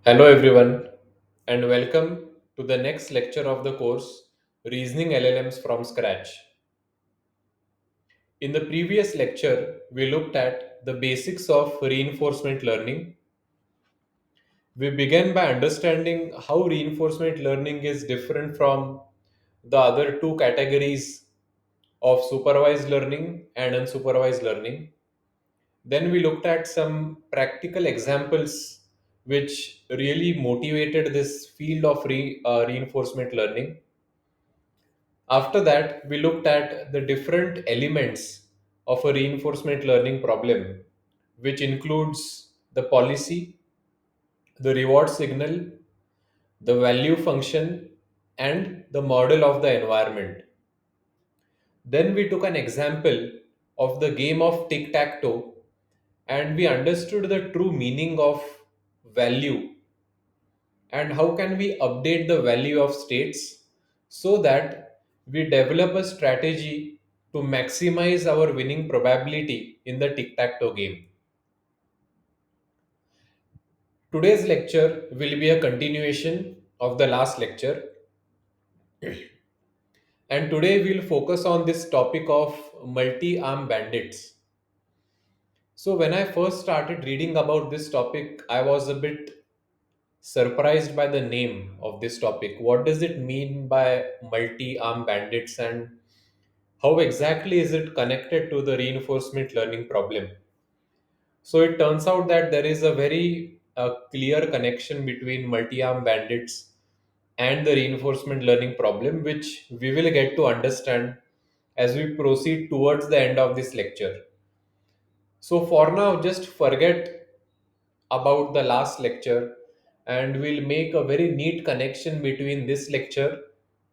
Hello, everyone, and welcome to the next lecture of the course Reasoning LLMs from Scratch. In the previous lecture, we looked at the basics of reinforcement learning. We began by understanding how reinforcement learning is different from the other two categories of supervised learning and unsupervised learning. Then we looked at some practical examples which really motivated this field of reinforcement learning. After that, we looked at the different elements of a reinforcement learning problem, which includes the policy, the reward signal, the value function, and the model of the environment. Then we took an example of the game of tic tac toe and we understood the true meaning of value and how can we update the value of states so that we develop a strategy to maximize our winning probability in the tic-tac-toe game. Today's lecture will be a continuation of the last lecture, and today we'll focus on this topic of multi-arm bandits. So when I first started reading about this topic, I was a bit surprised by the name of this topic. What does it mean by multi arm bandits, and how exactly is it connected to the reinforcement learning problem? So, it turns out that there is a very clear connection between multi arm bandits and the reinforcement learning problem, which we will get to understand as we proceed towards the end of this lecture. So, for now, just forget about the last lecture and we'll make a very neat connection between this lecture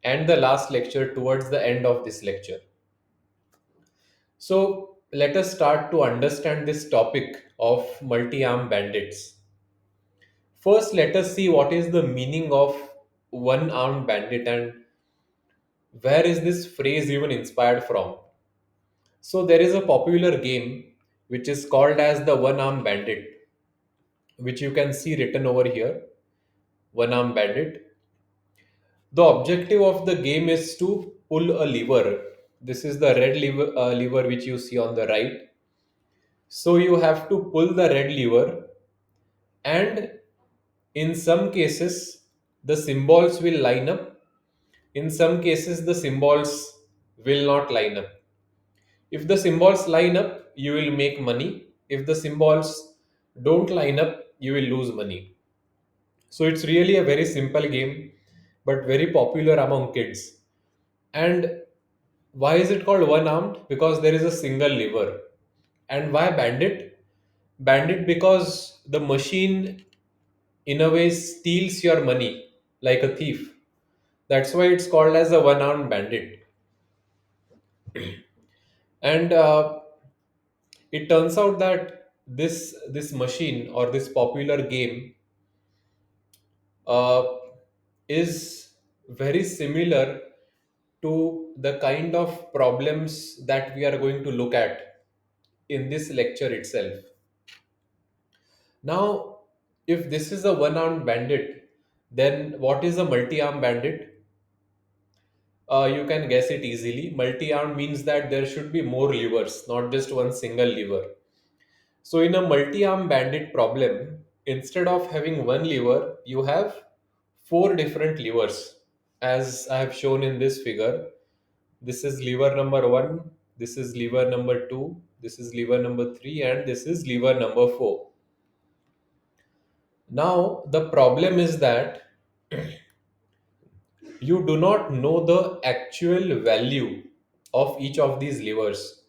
and the last lecture towards the end of this lecture. So let us start to understand this topic of multi-arm bandits. First, let us see what is the meaning of one-armed bandit and where is this phrase even inspired from. So there is a popular game which is called as the one-armed bandit, which you can see written over here, one-armed bandit. The objective of the game is to pull a lever. This is the red lever which you see on the right. So you have to pull the red lever, and in some cases, the symbols will line up. In some cases, the symbols will not line up. If the symbols line up, you will make money. If the symbols don't line up, you will lose money. So it's really a very simple game, but very popular among kids. And why is it called one armed? Because there is a single lever. And why bandit? Bandit because the machine in a way steals your money like a thief. That's why it's called as a one armed bandit. And it turns out that this machine or this popular game uh, is very similar to the kind of problems that we are going to look at in this lecture itself. Now, if this is a one armed bandit, then what is a multi armed bandit? You can guess it easily. Multi armed means that there should be more levers, not just one single lever. So, in a multi armed bandit problem, instead of having one lever, you have four different levers, as I have shown in this figure. This is lever number one, this is lever number two, this is lever number three, and this is lever number four. Now, the problem is that you do not know the actual value of each of these levers.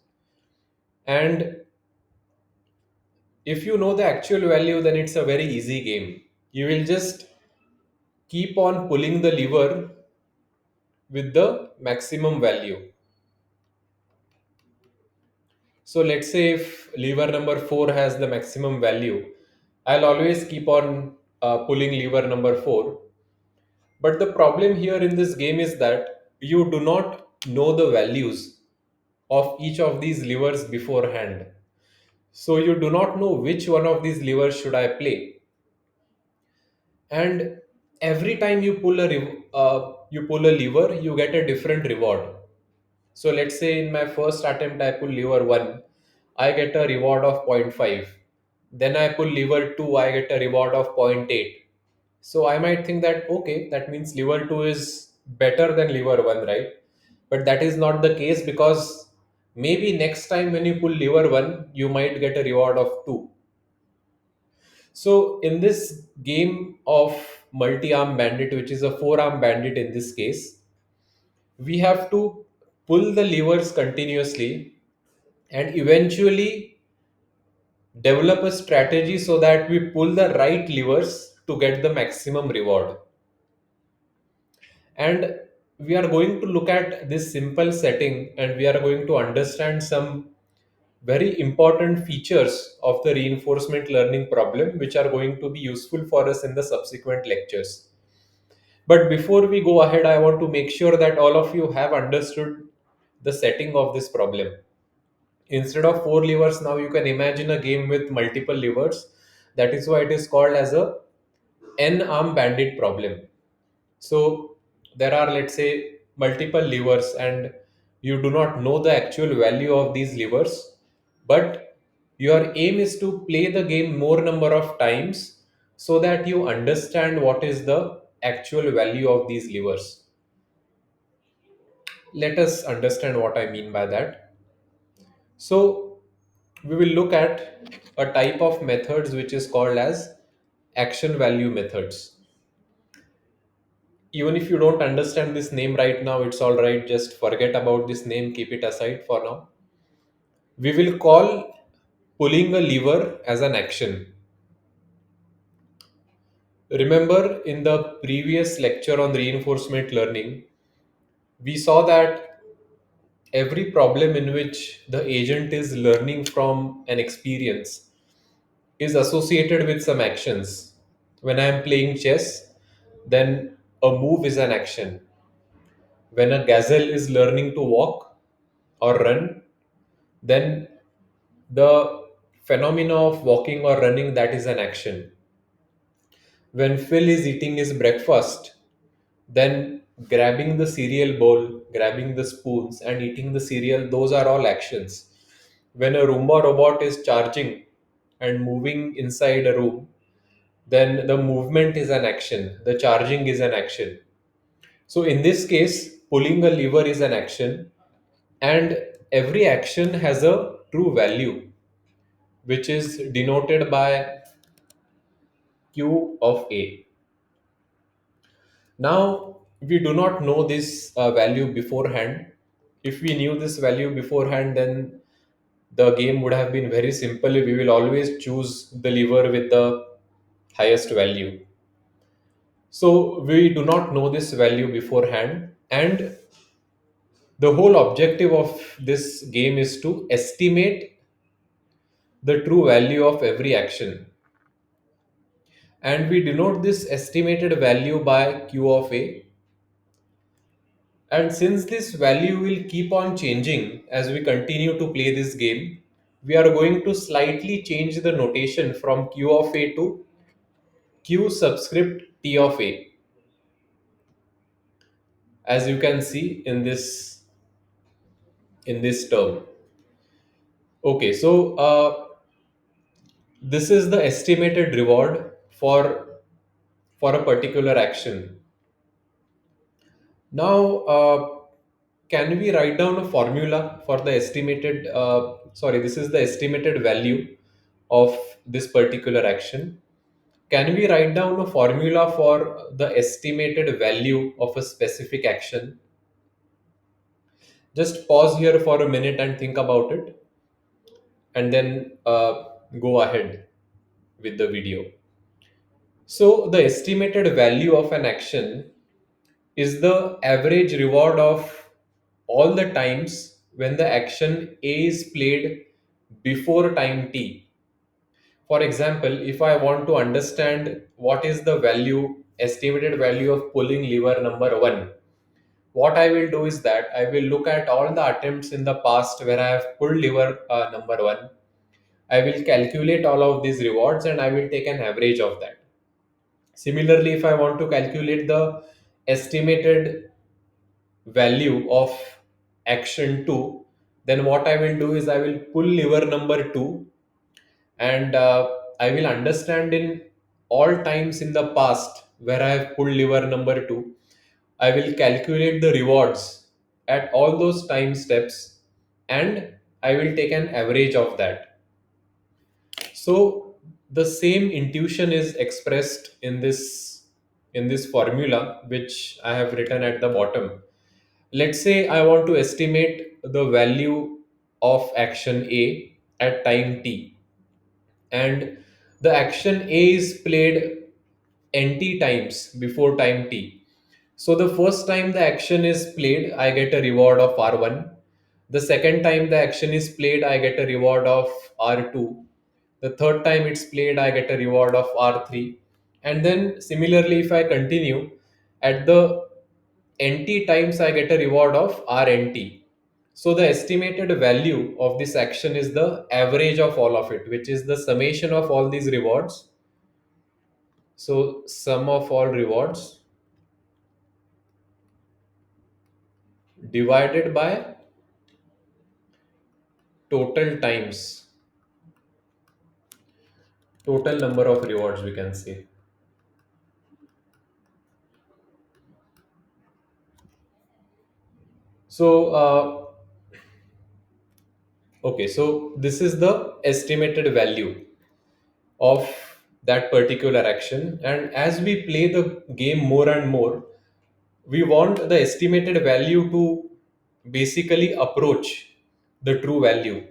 And if you know the actual value, then it's a very easy game. You will just keep on pulling the lever with the maximum value. So let's say if lever number 4 has the maximum value, I'll always keep on pulling lever number 4. But the problem here in this game is that you do not know the values of each of these levers beforehand. So you do not know which one of these levers should I play. and every time you pull a lever, you get a different reward. So let's say in my first attempt I pull lever 1, I get a reward of zero point 0.5. Then I pull lever 2, I get a reward of zero point 0.8. So I might think that okay, that means lever 2 is better than lever 1, right? But that is not the case, because maybe next time when you pull lever 1, you might get a reward of 2. So in this game of multi-arm bandit, which is a four-arm bandit in this case, we have to pull the levers continuously and eventually develop a strategy so that we pull the right levers to get the maximum reward. And we are going to look at this simple setting, and we are going to understand some very important features of the reinforcement learning problem, which are going to be useful for us in the subsequent lectures. But before we go ahead, I want to make sure that all of you have understood the setting of this problem. Instead of four levers, now you can imagine a game with multiple levers. That is why it is called as a n-arm bandit problem. So there are, let's say, multiple levers, and you do not know the actual value of these levers, but your aim is to play the game more number of times so that you understand what is the actual value of these levers. Let us understand what I mean by that. So we will look at a type of methods which is called as action value methods. Even if you don't understand this name right now, it's all right. Just forget about this name, keep it aside for now. We will call pulling a lever as an action. Remember, in the previous lecture on reinforcement learning, we saw that every problem in which the agent is learning from an experience is associated with some actions. When I am playing chess, then a move is an action. When a gazelle is learning to walk or run, then the phenomena of walking or running, that is an action. When Phil is eating his breakfast, then grabbing the cereal bowl, grabbing the spoons and eating the cereal, those are all actions. When a Roomba robot is charging and moving inside a room, then the movement is an action, the charging is an action. So in this case, pulling a lever is an action, and every action has a true value, which is denoted by Q of A. Now, we do not know this value beforehand. If we knew this value beforehand, then the game would have been very simple. We will always choose the lever with the highest value. So, we do not know this value beforehand, and the whole objective of this game is to estimate the true value of every action. And we denote this estimated value by Q of A. And since this value will keep on changing as we continue to play this game, we are going to slightly change the notation from Q of A to Q subscript T of A, as you can see in this term. Okay, so this is the estimated reward for a particular action. Now, can we write down a formula for the estimated, sorry, this is the estimated value of this particular action. Can we write down a formula for the estimated value of a specific action? Just pause here for a minute and think about it, and then go ahead with the video. So, the estimated value of an action is the average reward of all the times when the action A is played before time t. For example, if I want to understand what is the estimated value of pulling lever number 1, what I will do is that I will look at all the attempts in the past where I have pulled lever number 1. I will calculate all of these rewards and I will take an average of that. Similarly, if I want to calculate the estimated value of action 2, then what I will do is I will pull lever number 2, and I will understand in all times in the past where I have pulled lever number 2, I will calculate the rewards at all those time steps, and I will take an average of that. So the same intuition is expressed in this formula which I have written at the bottom. Let's say I want to estimate the value of action A at time t, and the action A is played nt times before time t. So the first time the action is played, I get a reward of R1. The second time the action is played, I get a reward of R2. The third time it's played, I get a reward of R3. And then similarly, if I continue, at the nt times, I get a reward of Rnt. So the estimated value of this action is the average of all of it, which is the summation of all these rewards. So sum of all rewards divided by total times, total number of rewards, we can say. So okay, so this is the estimated value of that particular action, and as we play the game more and more, we want the estimated value to basically approach the true value,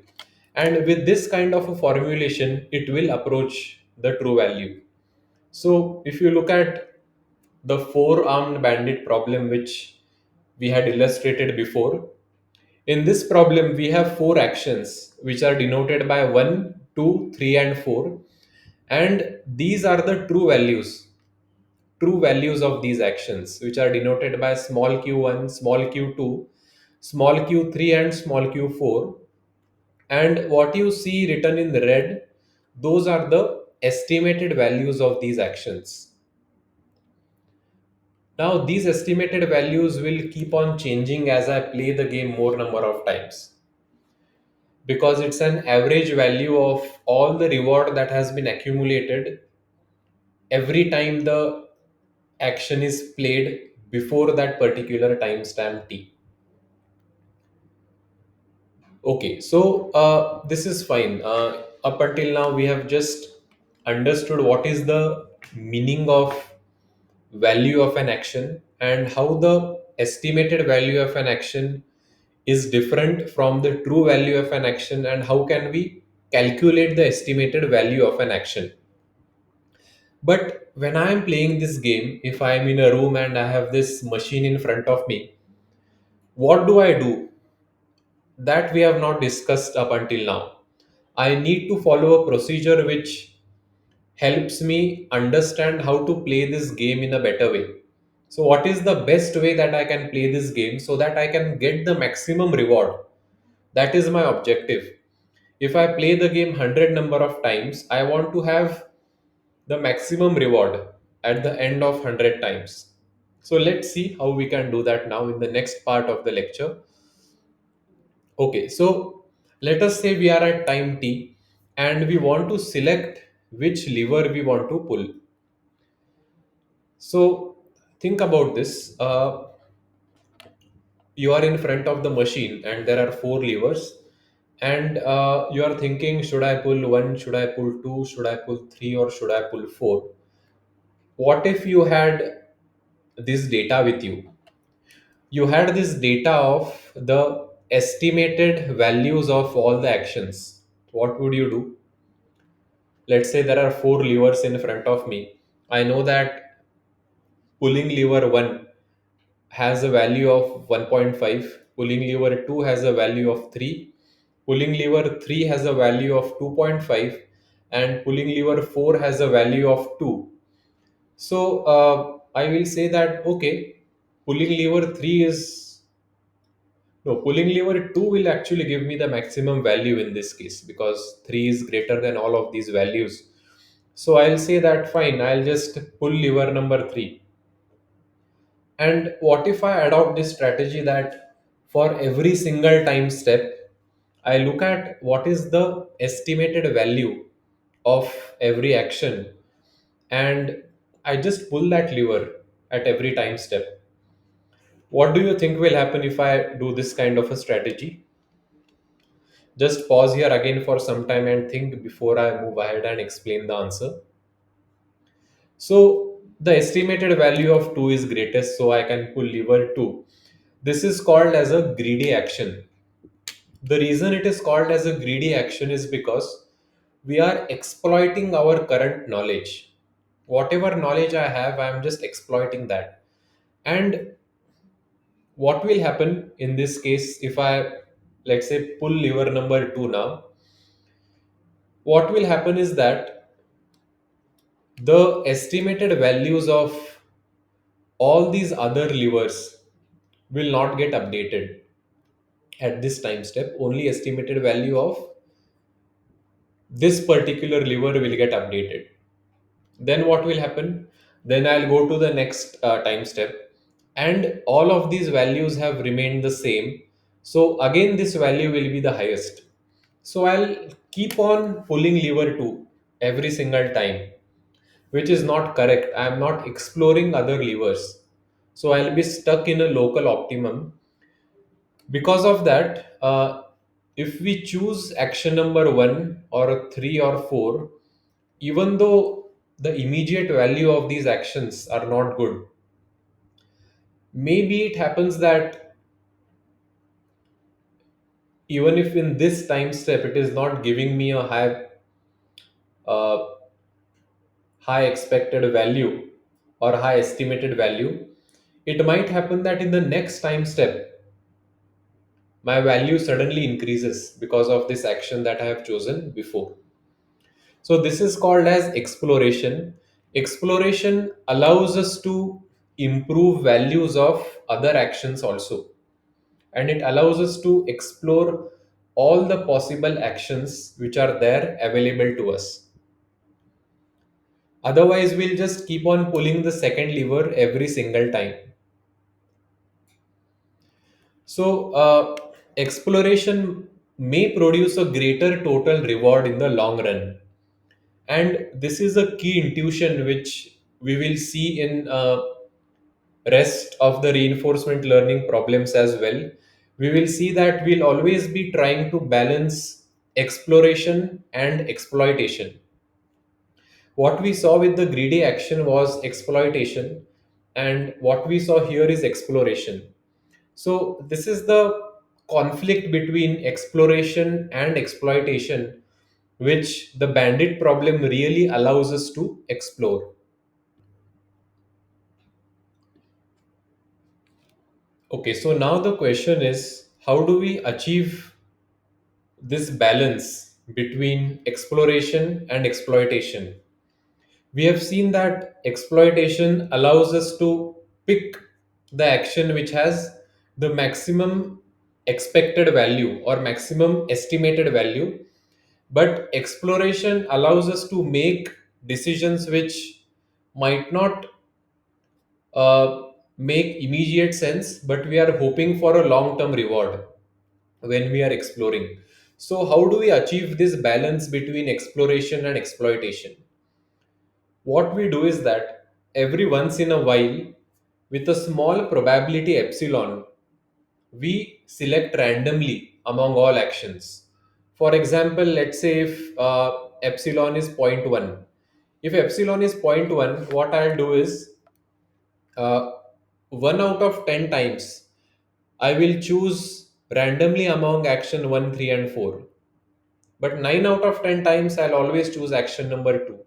and with this kind of a formulation it will approach the true value. So if you look at the four armed bandit problem which we had illustrated before, in this problem we have four actions which are denoted by 1, 2, 3, and 4, and these are the true values of these actions, which are denoted by small q1, small q2, small q3, and small q4. And what you see written in red, those are the estimated values of these actions. Now, these estimated values will keep on changing as I play the game more number of times, because it's an average value of all the reward that has been accumulated every time the action is played before that particular timestamp t. Okay, so this is fine. Up until now, we have just understood what is the meaning of value of an action and how the estimated value of an action is different from the true value of an action, and how can we calculate the estimated value of an action. But when I am playing this game, if I am in a room and I have this machine in front of me, what do I do? That we have not discussed up until now. I need to follow a procedure which helps me understand how to play this game in a better way. So, what is the best way that I can play this game so that I can get the maximum reward? That is my objective. If I play the game 100 number of times, I want to have the maximum reward at the end of 100 times. So, let's see how we can do that now in the next part of the lecture. Okay, so let us say we are at time t and we want to select which lever we want to pull. So think about this. You are in front of the machine and there are four levers, and you are thinking, should I pull one, should I pull two, should I pull three, or should I pull four? What if you had this data with you? You had this data of the estimated values of all the actions. What would you do? Let's say there are four levers in front of me. I know that pulling lever 1 has a value of 1.5, pulling lever 2 has a value of 3, pulling lever 3 has a value of 2.5, and pulling lever 4 has a value of 2. So I will say that okay, pulling lever 3 is no, pulling lever 2 will actually give me the maximum value in this case, because 3 is greater than all of these values. So I'll say that fine, I'll just pull lever number 3. And what if I adopt this strategy that for every single time step, I look at what is the estimated value of every action, and I just pull that lever at every time step. What do you think will happen if I do this kind of a strategy? Just pause here again for some time and think before I move ahead and explain the answer. So the estimated value of 2 is greatest, so I can pull lever 2. This is called as a greedy action. The reason it is called as a greedy action is because we are exploiting our current knowledge. Whatever knowledge I have, I am just exploiting that. And what will happen in this case if I, let's say, pull lever number 2 now? What will happen is that the estimated values of all these other levers will not get updated at this time step. Only estimated value of this particular lever will get updated. Then what will happen? Then I'll go to the next time step, and all of these values have remained the same. So again, this value will be the highest. So I'll keep on pulling lever 2 every single time, which is not correct. I am not exploring other levers. So I'll be stuck in a local optimum. Because of that, if we choose action number 1 or 3 or 4, even though the immediate value of these actions are not good, maybe it happens that even if in this time step it is not giving me a uh, high expected value or high estimated value, it might happen that in the next time step my value suddenly increases because of this action that I have chosen before. So this is called as exploration. Exploration allows us to improve values of other actions also, and it allows us to explore all the possible actions which are there available to us. Otherwise, we'll just keep on pulling the second lever every single time. So, exploration may produce a greater total reward in the long run. And this is a key intuition which we will see in rest of the reinforcement learning problems as well. We will see that we'll always be trying to balance exploration and exploitation. What we saw with the greedy action was exploitation, and what we saw here is exploration. So, this is the conflict between exploration and exploitation, which the bandit problem really allows us to explore. Okay, so now the question is, how do we achieve this balance between exploration and exploitation? We have seen that exploitation allows us to pick the action which has the maximum expected value or maximum estimated value, but exploration allows us to make decisions which might not make immediate sense, but we are hoping for a long term reward when we are exploring. So, how do we achieve this balance between exploration and exploitation? What we do is that every once in a while, with a small probability epsilon, we select randomly among all actions. For example, let's say if epsilon is zero point 0.1. If epsilon is zero point 0.1, what I'll do is uh, 1 out of 10 times, I will choose randomly among action 1, 3, and 4. But 9 out of 10 times, I'll always choose action number 2.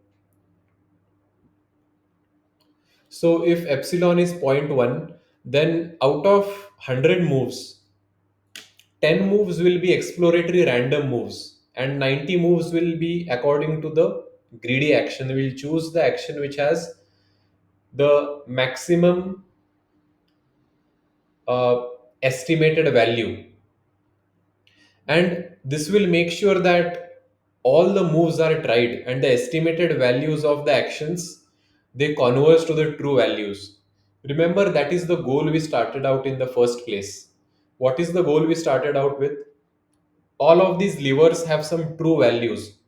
So if epsilon is zero point 0.1, then out of 100 moves, 10 moves will be exploratory random moves, and 90 moves will be according to the greedy action. We'll choose the action which has the maximum uh, estimated value, and this will make sure that all the moves are tried and the estimated values of the actions, they converge to the true values. Remember, that is the goal we started out in the first place. What is the goal we started out with? All of these levers have some true values,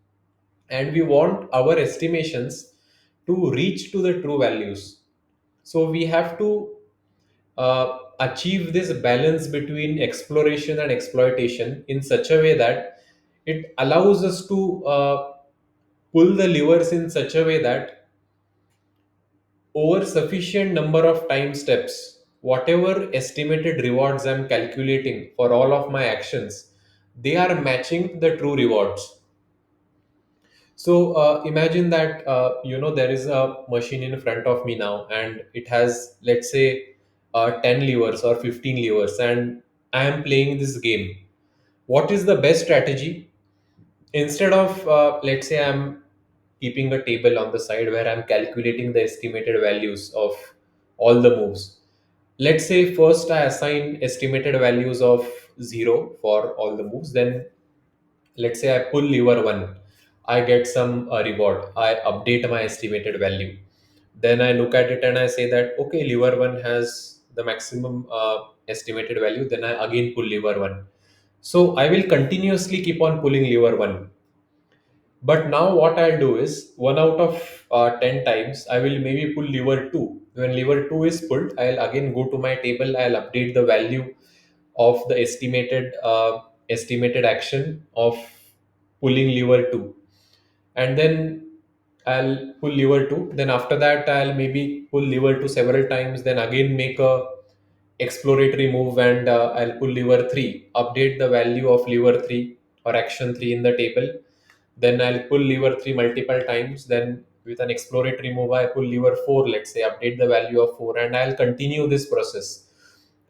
and we want our estimations to reach to the true values. So we have to achieve this balance between exploration and exploitation in such a way that it allows us to pull the levers in such a way that over sufficient number of time steps, whatever estimated rewards I'm calculating for all of my actions, they are matching the true rewards. So imagine that there is a machine in front of me now, and it has, let's say, 10 levers or 15 levers, and I am playing this game. What is the best strategy? Instead of, let's say, I'm keeping a table on the side where I'm calculating the estimated values of all the moves. Let's say first I assign estimated values of 0 for all the moves. Then let's say I pull lever 1, I get some reward, I update my estimated value. Then I look at it and I say that okay, lever 1 has the maximum estimated value. Then I again pull lever 1. So I will continuously keep on pulling lever 1. But now what I'll do is, one out of 10 times, I will maybe pull lever 2. When lever 2 is pulled, I'll again go to my table, I'll update the value of the estimated action of pulling lever 2. And then I'll pull lever 2. Then after that, I'll maybe pull lever 2 several times, then again make a exploratory move, and I'll pull lever 3, update the value of lever 3 or action 3 in the table. Then I'll pull lever 3 multiple times. Then with an exploratory move, I pull lever 4, let's say, update the value of 4, and I'll continue this process.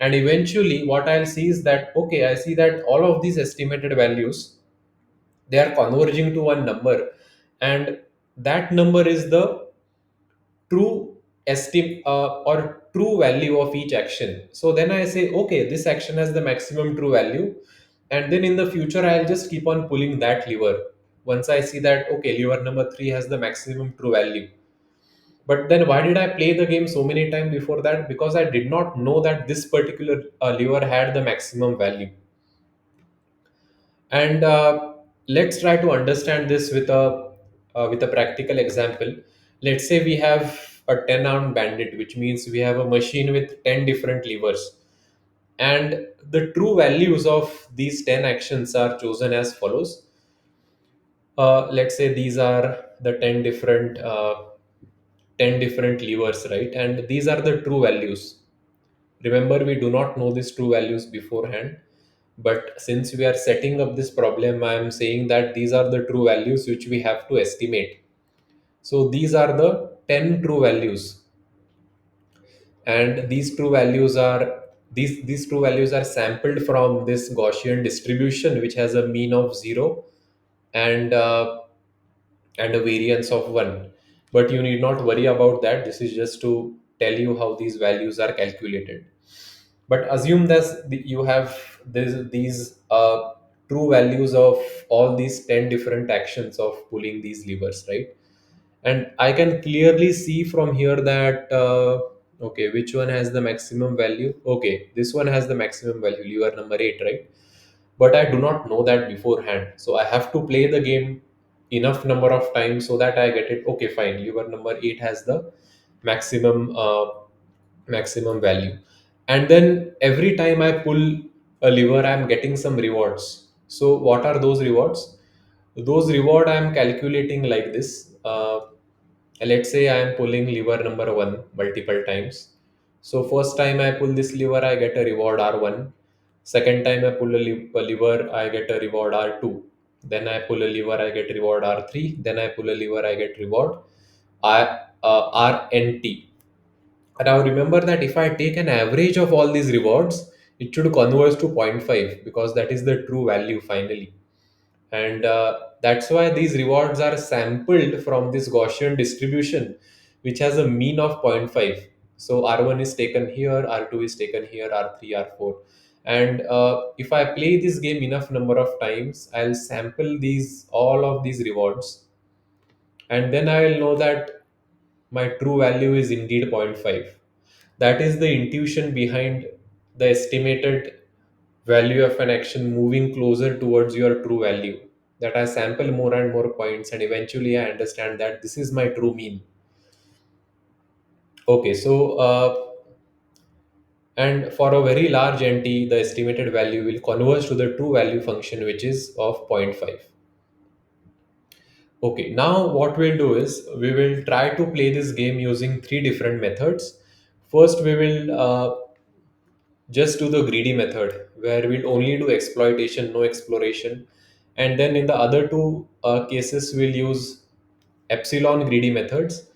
And eventually, what I'll see is that, okay, I see that all of these estimated values, they are converging to one number, and that number is the true or true value of each action. So then I say, okay, this action has the maximum true value, and then in the future I'll just keep on pulling that lever once I see that okay, lever number 3 has the maximum true value. But then why did I play the game so many times before that? Because I did not know that this particular lever had the maximum value. And let's try to understand this with a practical example. Let's say we have a 10-armed bandit, which means we have a machine with 10 different levers, and the true values of these 10 actions are chosen as follows. Let's say these are the 10 different levers, right? And these are the true values. Remember, we do not know these true values beforehand, but since we are setting up this problem, I am saying that these are the true values which we have to estimate. So these are the 10 true values, and these true values are sampled from this Gaussian distribution, which has a mean of 0 and and a variance of 1. But you need not worry about that. This is just to tell you how these values are calculated. But assume that you have these true values of all these 10 different actions of pulling these levers, right? And I can clearly see from here that okay, which one has the maximum value? Okay, this one has the maximum value, lever number 8, right? But I do not know that beforehand, so I have to play the game enough number of times so that I get it. Okay, fine, lever number 8 has the maximum maximum value. And then every time I pull a lever, I'm getting some rewards. So what are those rewards? Those reward I'm calculating like this. Let's say I am pulling lever number 1 multiple times. So first time I pull this lever, I get a reward R1. Second time I pull a lever, I get a reward R2. Then I pull a lever, I get reward R3. Then I pull a lever, I get reward RNT. Now remember that if I take an average of all these rewards, it should converge to zero point 0.5, because that is the true value finally. And that's why these rewards are sampled from this Gaussian distribution, which has a mean of zero point 0.5. So R1 is taken here, R2 is taken here, R3, R4. And if I play this game enough number of times, I'll sample these all of these rewards, and then I will know that my true value is indeed zero point 0.5. That is the intuition behind the estimated value of an action moving closer towards your true value. That I sample more and more points, and eventually I understand that this is my true mean. Okay, so and for a very large NT, the estimated value will converge to the true value function, which is of zero point 0.5. Okay, now what we'll do is we will try to play this game using three different methods. First, we will just do the greedy method, where we'll only do exploitation, no exploration. And then in the other two cases, we'll use epsilon greedy methods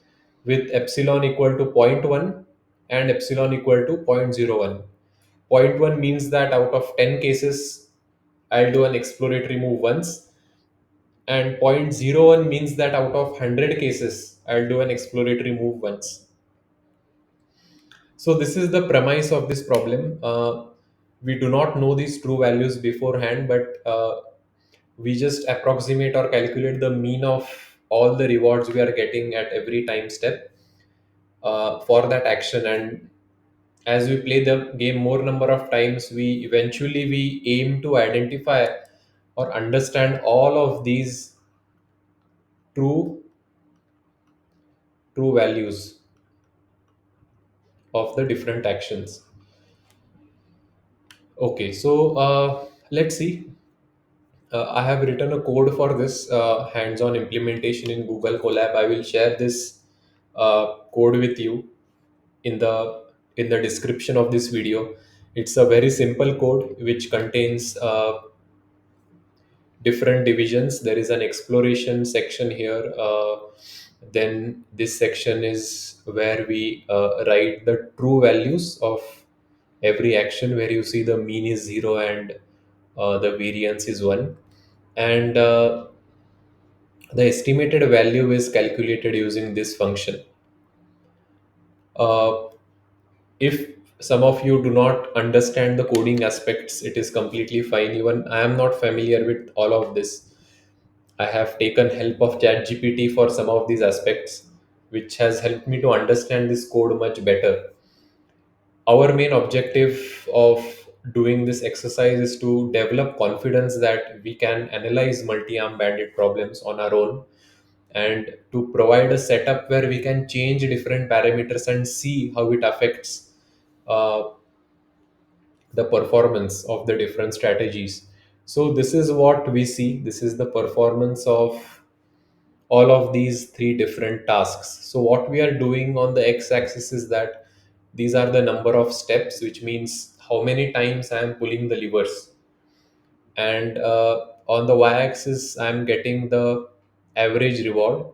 with epsilon equal to zero point 0.1 and epsilon equal to zero point 0.01. Zero point 0.1 means that out of 10 cases, I'll do an exploratory move once, and zero point 0.01 means that out of 100 cases, I'll do an exploratory move once. So this is the premise of this problem. We do not know these true values beforehand, but we just approximate or calculate the mean of all the rewards we are getting at every time step for that action. And as we play the game more number of times, we aim to identify or understand all of these true true values of the different actions. Okay, so let's see. I have written a code for this hands-on implementation in Google Colab. I will share this code with you in the description of this video. It's a very simple code which contains different divisions. There is an exploration section here. Then this section is where we write the true values of every action, where you see the mean is 0 and the variance is 1. And the estimated value is calculated using this function. Uh, if some of you do not understand the coding aspects, it is completely fine. Even I am not familiar with all of this. I have taken help of ChatGPT for some of these aspects, which has helped me to understand this code much better. Our main objective of doing this exercise is to develop confidence that we can analyze multi-arm bandit problems on our own, and to provide a setup where we can change different parameters and see how it affects uh, the performance of the different strategies. So this is what we see. This is the performance of all of these three different tasks. So what we are doing on the x-axis is that these are the number of steps, which means how many times I am pulling the levers. And on the y-axis, I'm getting the average reward.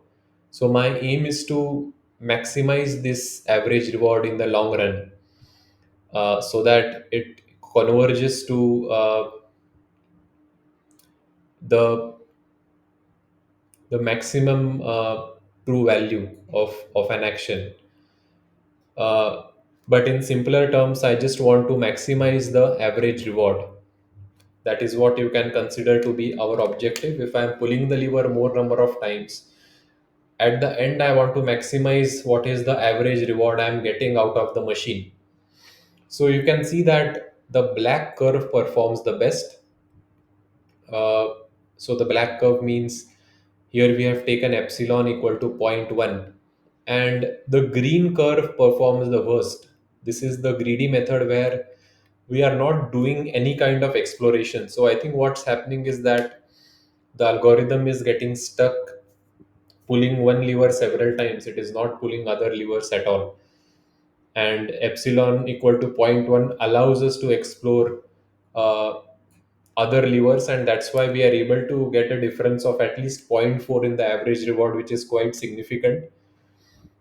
So my aim is to maximize this average reward in the long run, so that it converges to the maximum true value of an action. Uh, but in simpler terms, I just want to maximize the average reward. That is what you can consider to be our objective. If I'm pulling the lever more number of times, at the end I want to maximize what is the average reward I'm getting out of the machine. So you can see that the black curve performs the best. uh, so the black curve means here we have taken epsilon equal to zero point 0.1, and the green curve performs the worst. This is the greedy method, where we are not doing any kind of exploration. So I think what's happening is that the algorithm is getting stuck pulling one lever several times. It is not pulling other levers at all. And epsilon equal to zero point 0.1 allows us to explore uh, other levers, and that's why we are able to get a difference of at least zero point 0.4 in the average reward, which is quite significant.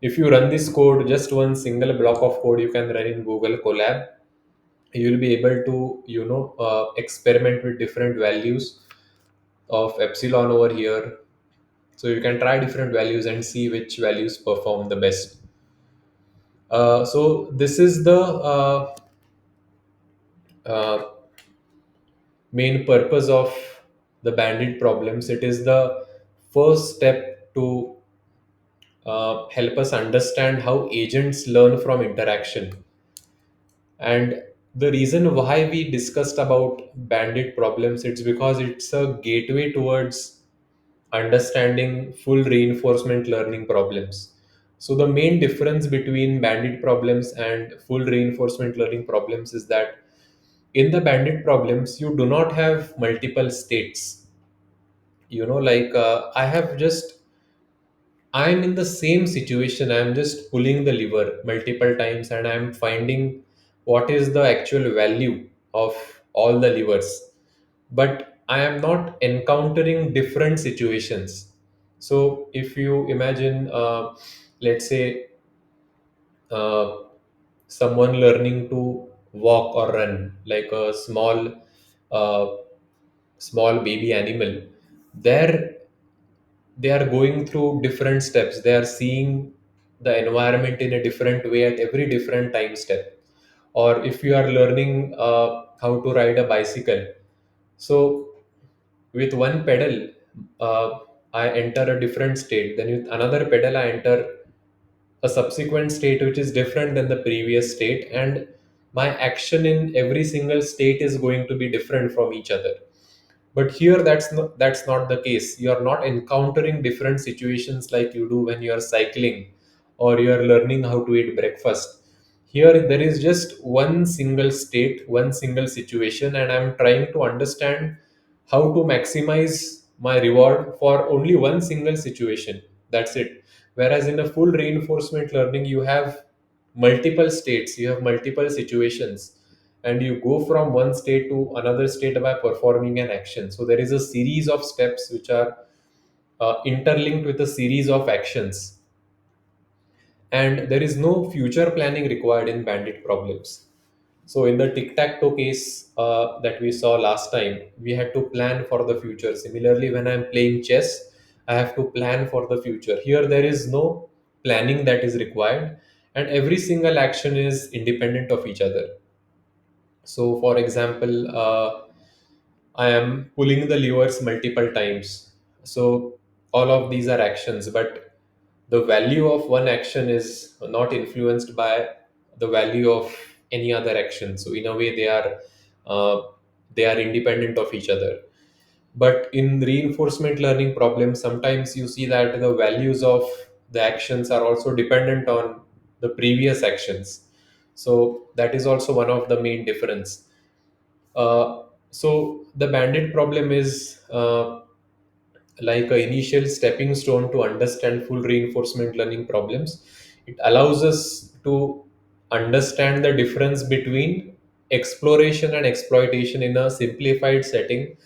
If you run this code, just one single block of code you can run in Google Colab, you will be able to experiment with different values of epsilon over here. So you can try different values and see which values perform the best. So this is the main purpose of the bandit problems. It is the first step to help us understand how agents learn from interaction. And the reason why we discussed about bandit problems, it's because it's a gateway towards understanding full reinforcement learning problems. So the main difference between bandit problems and full reinforcement learning problems is that in the bandit problems you do not have multiple states. Like I'm in the same situation. I'm just pulling the lever multiple times and I'm finding what is the actual value of all the levers. But I am not encountering different situations. So if you imagine, let's say, uh, someone learning to walk or run, like a uh, small baby animal, there they are going through different steps. They are seeing the environment in a different way at every different time step. Or if you are learning how to ride a bicycle, so with one pedal, uh, I enter a different state. Then with another pedal, I enter a subsequent state which is different than the previous state, and my action in every single state is going to be different from each other. But here that's not the case. You are not encountering different situations like you do when you are cycling or you are learning how to eat breakfast. Here there is just one single state, one single situation, and I'm trying to understand how to maximize my reward for only one single situation. That's it. Whereas in a full reinforcement learning, you have multiple states, you have multiple situations, and you go from one state to another state by performing an action. So there is a series of steps which are interlinked with a series of actions, and there is no future planning required in bandit problems. So in the tic-tac-toe case that we saw last time, we had to plan for the future. Similarly, when I'm playing chess, I have to plan for the future. Here, there is no planning that is required, and every single action is independent of each other. So, for example, I am pulling the levers multiple times. So, all of these are actions, but the value of one action is not influenced by the value of any other action. So, in a way, uh, they are independent of each other. But in reinforcement learning problems, sometimes you see that the values of the actions are also dependent on the previous actions. So that is also one of the main difference. So the bandit problem is like an initial stepping stone to understand full reinforcement learning problems. It allows us to understand the difference between exploration and exploitation in a simplified setting.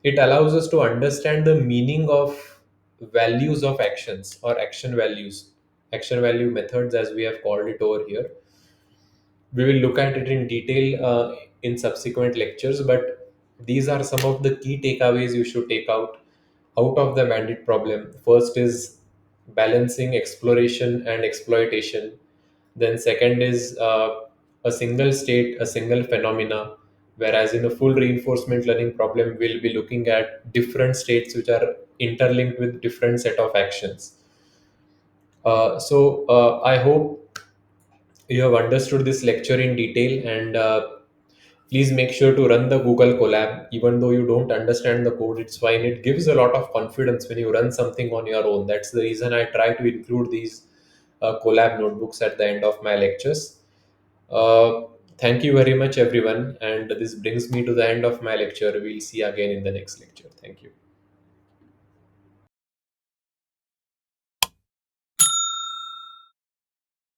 It allows us to understand the meaning of values of actions or action values, action value methods, as we have called it over here. We will look at it in detail in subsequent lectures, but these are some of the key takeaways you should take out of the bandit problem. First is balancing exploration and exploitation. Then second is a single state, a single phenomena. Whereas in a full reinforcement learning problem, we'll be looking at different states which are interlinked with different set of actions. I hope you have understood this lecture in detail, and please make sure to run the Google Colab. Even though you don't understand the code, it's fine. It gives a lot of confidence when you run something on your own. That's the reason I try to include these Colab notebooks at the end of my lectures. Uh, Thank you very much, everyone. And this brings me to the end of my lecture. We'll see you again in the next lecture. Thank you.